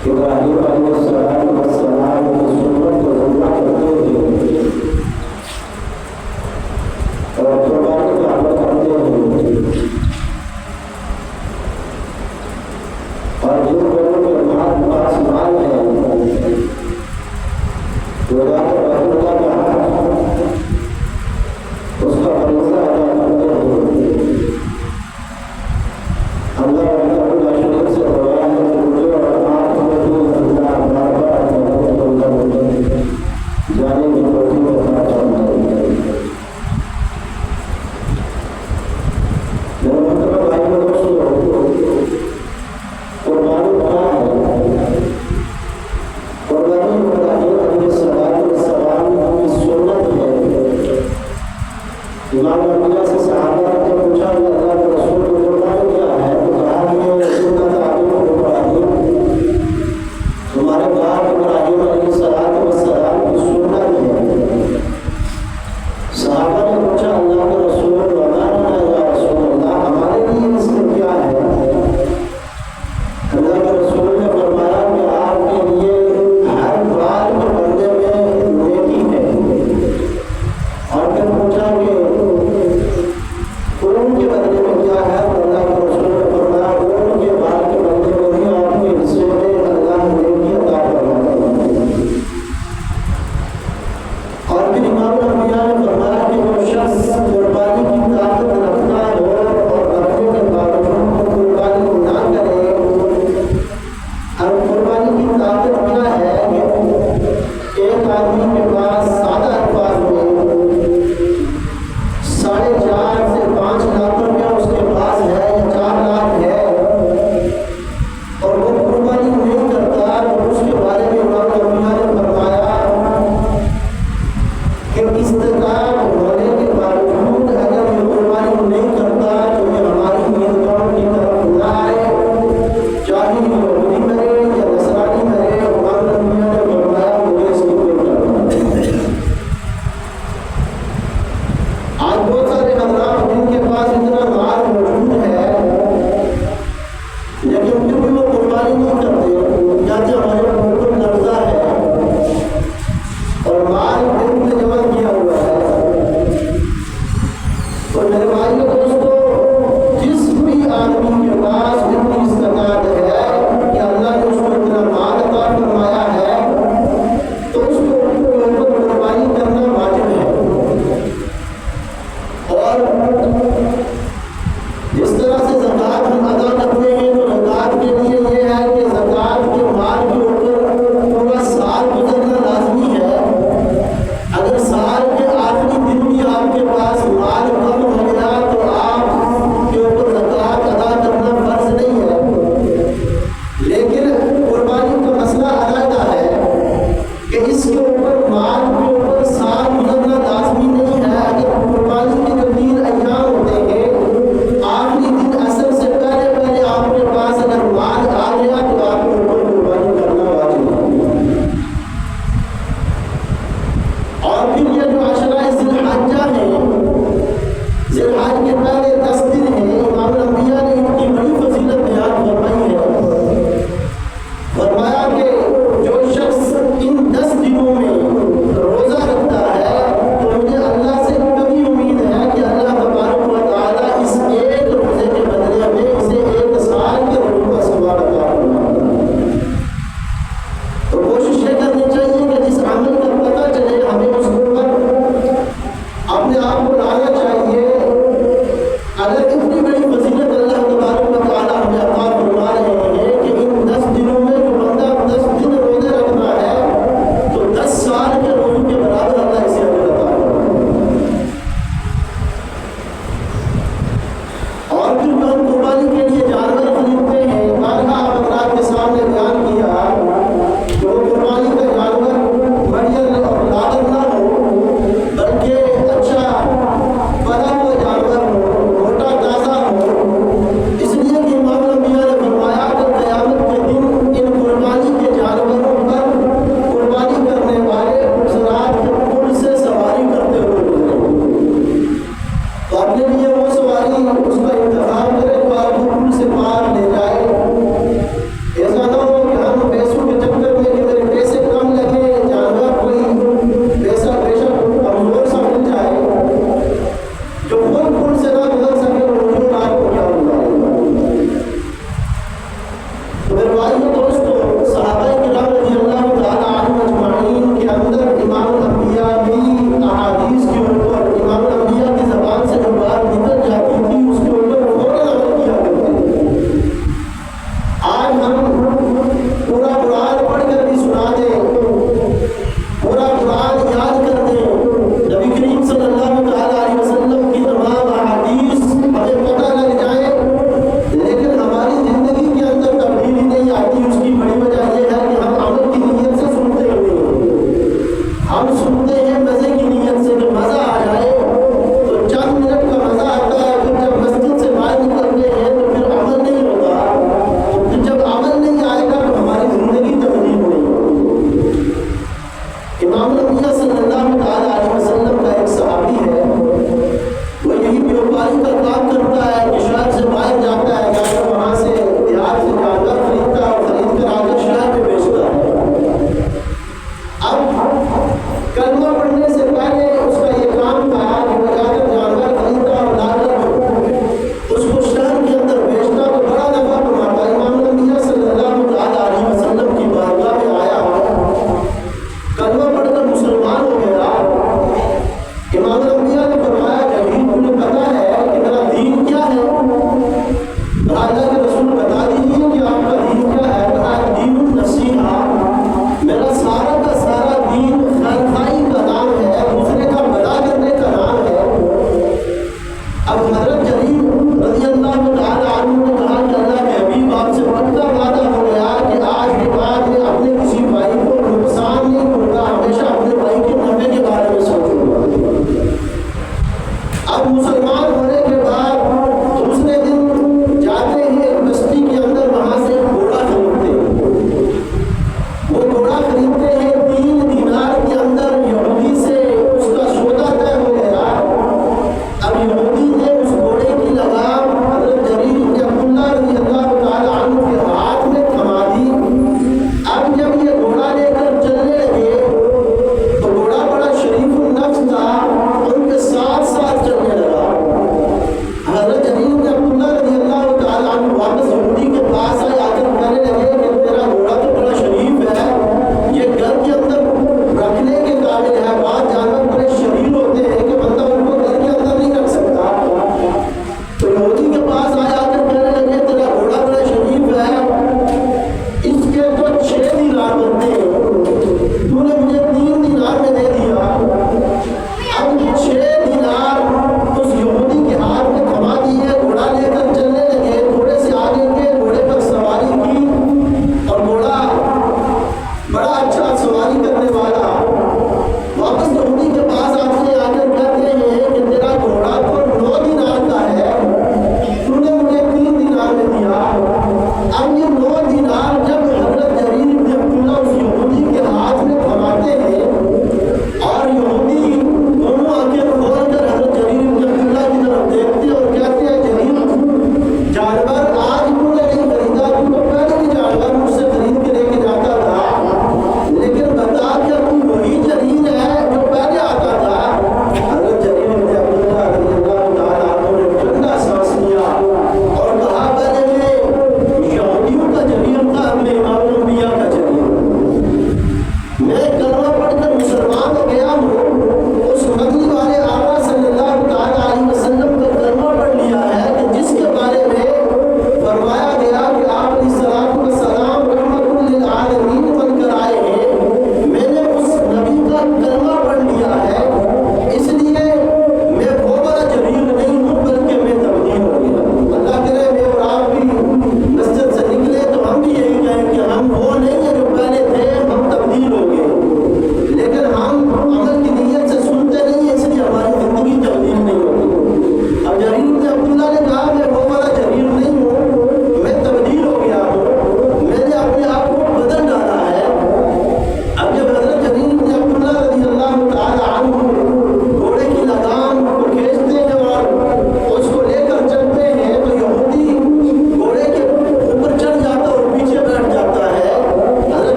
Ibrahim alaihi salatu wassalam bersumpah Jangan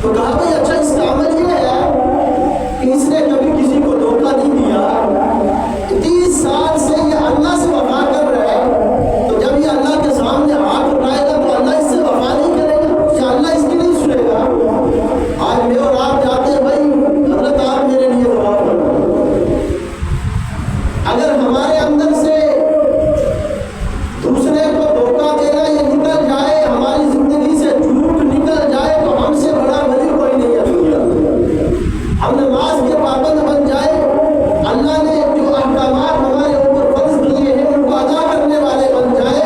तो कहा भाई अच्छा इसका अमल ये है कि इसने कभी किसी को धोखा नहीं दिया, 30 साल से ये अल्लाह से वफा कर रहा है, तो जब ये अल्लाह के सामने हाथ उठाएगा तो अल्लाह इससे वफा नहीं करेगा, क्या अल्लाह इसकी नहीं सुनेगा? आज मैं और आप जाते हैं भाई हजरत आप मेरे लिए दुआ करो। अगर हमारे अंदर से दूसरे को धोखा देना ये निकल जाए, हमारी जिंदगी से झूठ निकल जाए, तो हमसे बड़ा वली कोई नहीं है दुनिया में। हम नमाज के पाबंद बन जाए, अल्लाह ने जो अहकामात हमारे ऊपर फर्ज किए हैं उनको अदा करने वाले बन जाए,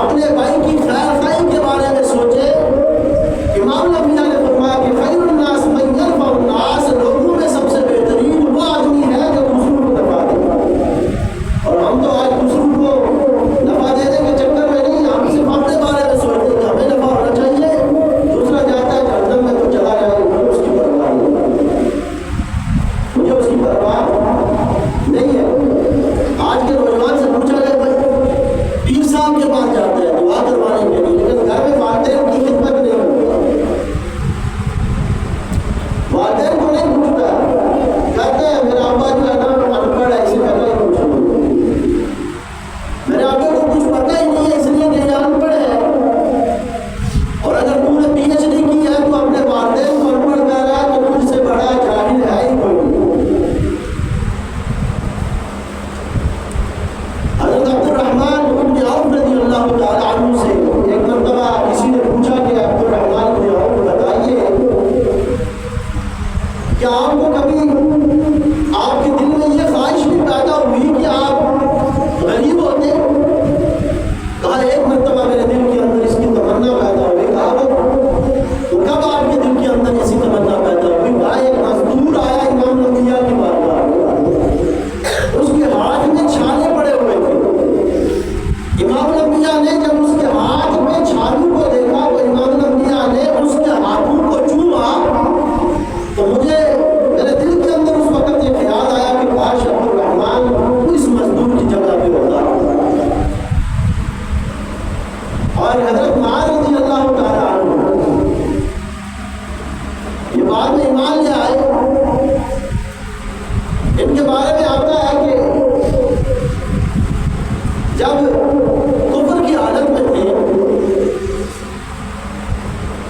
अपने भाई की खैर खाई के बारे में सोचे। इमाम नबिया ने फरमाया कि खैरुन नास मन यरफउन नास, लोगों में सबसे बेहतरीन वो आदमी है जो दूसरों को नफा दे। और हम तो आज दूसरों को नफा देने के चक्कर में नहीं, हम सिर्फ अपने बारे में सोचते हैं कि हमें नफा होना चाहिए, दूसरा जाता है जहन्नम में तो चला जाए, मुझे उसकी परवाह नहीं, मुझे उसकी परवाह नहीं है। आज के नौजवान से पूछा जाए भाई पीर साहब के पास जाते हैं दुआ करवाने के लिए, लेकिन घर में वालिदैन की खिदमत नहीं करता, वालिदैन को नहीं पूछता, कहते हैं मेरा अब्बा जो है ना अनपढ़ है इसे करना ही पूछो, मेरे आगे को कुछ पता ही नहीं है इसलिए कि ये अनपढ़ है। और अगर तूने PhD की है तो अपने वालिदैन को अनपढ़ कर रहा है, तो तुझसे बड़ा जाहिल है ही कोई नहीं। हज़रत अब्दुर्रहमान इब्न औफ रज़ियल्लाहु ताला अन्हु से एक मर्तबा किसी ने पूछा कि अब्दुर्रहमान इब्न औफ बताइए, क्या आपको कभी आपके दिल में ये ख्वाहिश भी पैदा हुई कि आप गरीब होते? कहा एक मर्तबा मेरे दिल के अंदर इसकी तमन्ना पैदा हुई। कहा तो कब आपके दिल के अंदर ऐसी तमन्ना पैदा हुई? कहा एक मजदूर आया इमाम नबिया की बारगाह में, उसके हाथ में छाले पड़े हुए थे। इमाम नबिया ने जब उसके हाथ में छालू को देखा तो इमाम नबिया ने उसके हाथों को चूमा, तो मुझे मेरे दिल के अंदर उस वक्त ये ख्याल आया कि काश अब्दुर्रहमान इस मजदूर की जगह पे होता। और हजरत मार रज़ियल्लाहु ताला अन्हु ये बाद में ईमान ले आए। इनके बारे में आता है कि जब कुफ्र की हालत में थे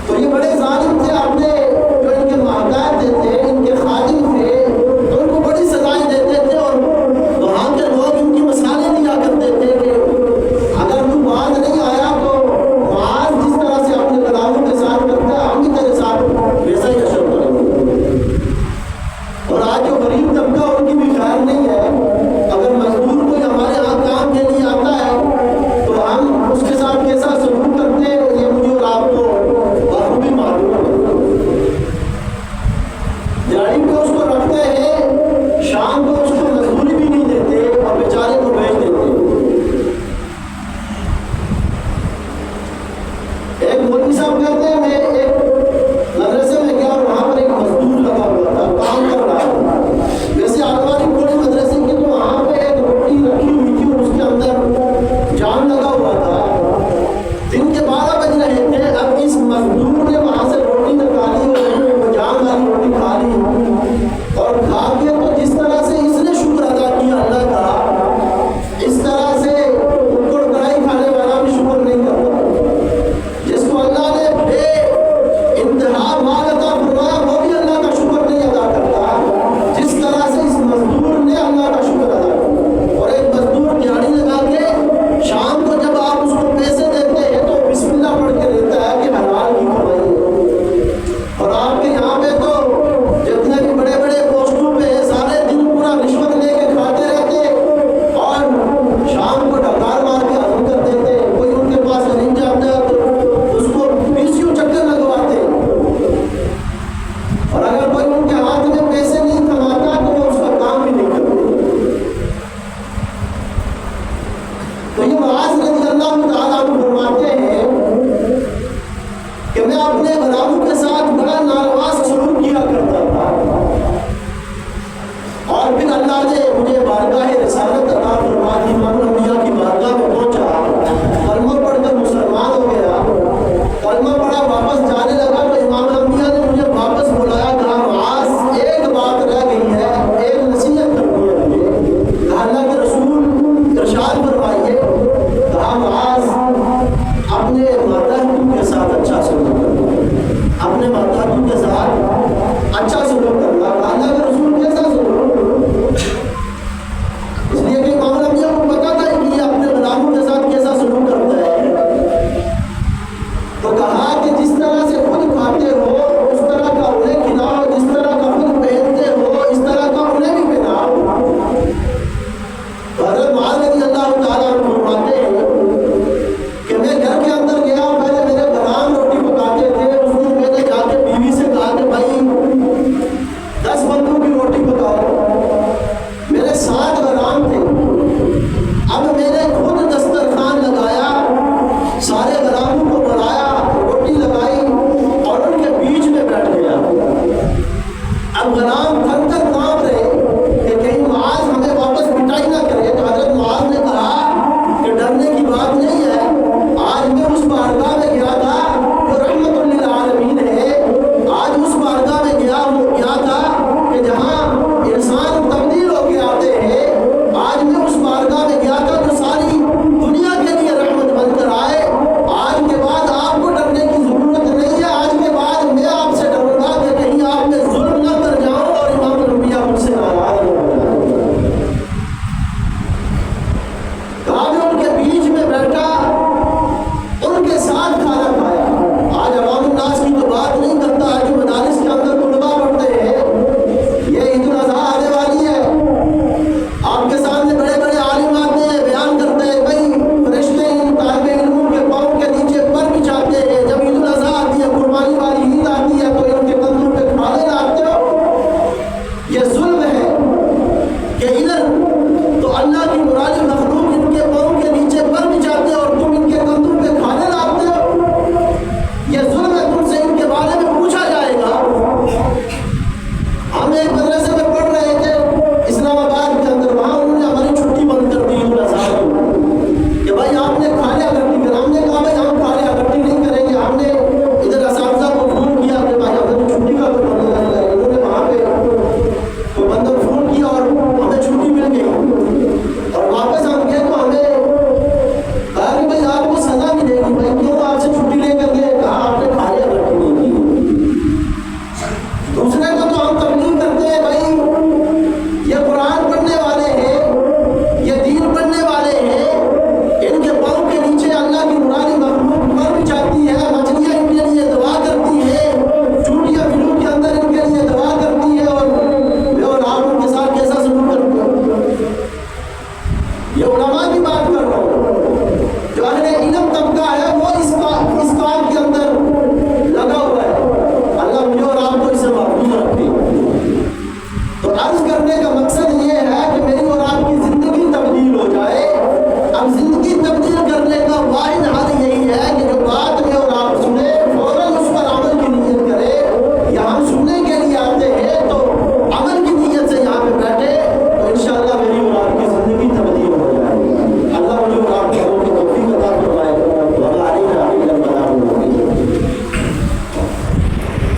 तो ये बड़े जालिम थे, अपने जो इनके महताज थे, इनके खादिम थे, तो उनको बड़ी सजाएं देते थे और वहाँ के लोग इनकी मसाले दिया करते थे कि अगर तू बाज नहीं आया तो माज जिस तरह से अपने गुलामों के साथ करता है हम भी तेरे साथ वैसा ही अशर करेंगे। और आज जो गरीब तबका उनकी भी खैर नहीं है, अगर मजदूर कोई हमारे यहाँ काम के लिए आता है तो हम उसके साथ कैसा सलूक करते हैं ये मुझे और आपको बखूबी मालूम है। दिहाड़ी पे उसको रखते हैं, शाम को उसको मजदूरी भी नहीं देते और बेचारे को भेज देते हैं। एक मौलवी साहब कहते हैं मैं एक मदरसे में गया और वहाँ पर एक मजदूर लगा हुआ था, काम कर रहा था। वैसे आलवारी कोई मदरसे की तो वहाँ पे एक रोटी रखी हुई थी और उसके अंदर जाम लगा हुआ था। दिन के 12 बज रहे थे। अब इस मजदूर ने वहाँ से रोटी निकाली और वो जाम वाली रोटी खा ली और खा के तो जिस तरह से इसने शुक्र अदा किया अल्लाह का, इस तरह से कुकुड़ कढ़ाई खाने वाला भी शुक्र नहीं करता। जिसको अल्लाह ने बे इंतहा माल अता फरमाया वो भी अल्लाह का शुक्र नहीं अदा करता, जिस तरह से इस मजदूर ने अल्लाह का शुक्र अदा किया। और एक मजदूर दिहाड़ी लगा के शाम को जब आप उसको पैसे देते हैं तो बिस्मिल्लाह पढ़ के देता है कि हलाल की कमाई है। और आपके यहाँ पे तो जितने भी बड़े बड़े पोस्टों पे है सारे दिन पूरा रिश्वत लेके खाते रहते और शाम को ढकार मार के हजम कर देते। कोई उनके पास नहीं जाता तो उसको 20 चक्कर लगवाते। और अगर कोई उनके हाथ में पैसे नहीं कमाता तो वो उसका काम भी नहीं करते। तो ये मुआज़ रज़ियल्लाहु ताला अन्हु फरमाते हैं कि मैं अपने गुलामों के साथ बड़ा नारवाज सलूक किया करता था और फिर अल्लाह ने मुझे बारगाह रिसालत अता फरमा दी। इमाम नबिया की बारगाह में पहुंचा, कलमा पढ़कर मुसलमान हो गया। कलमा पढ़ा वापस जाने लगा तो इमाम नबिया ने मुझे चाहते हो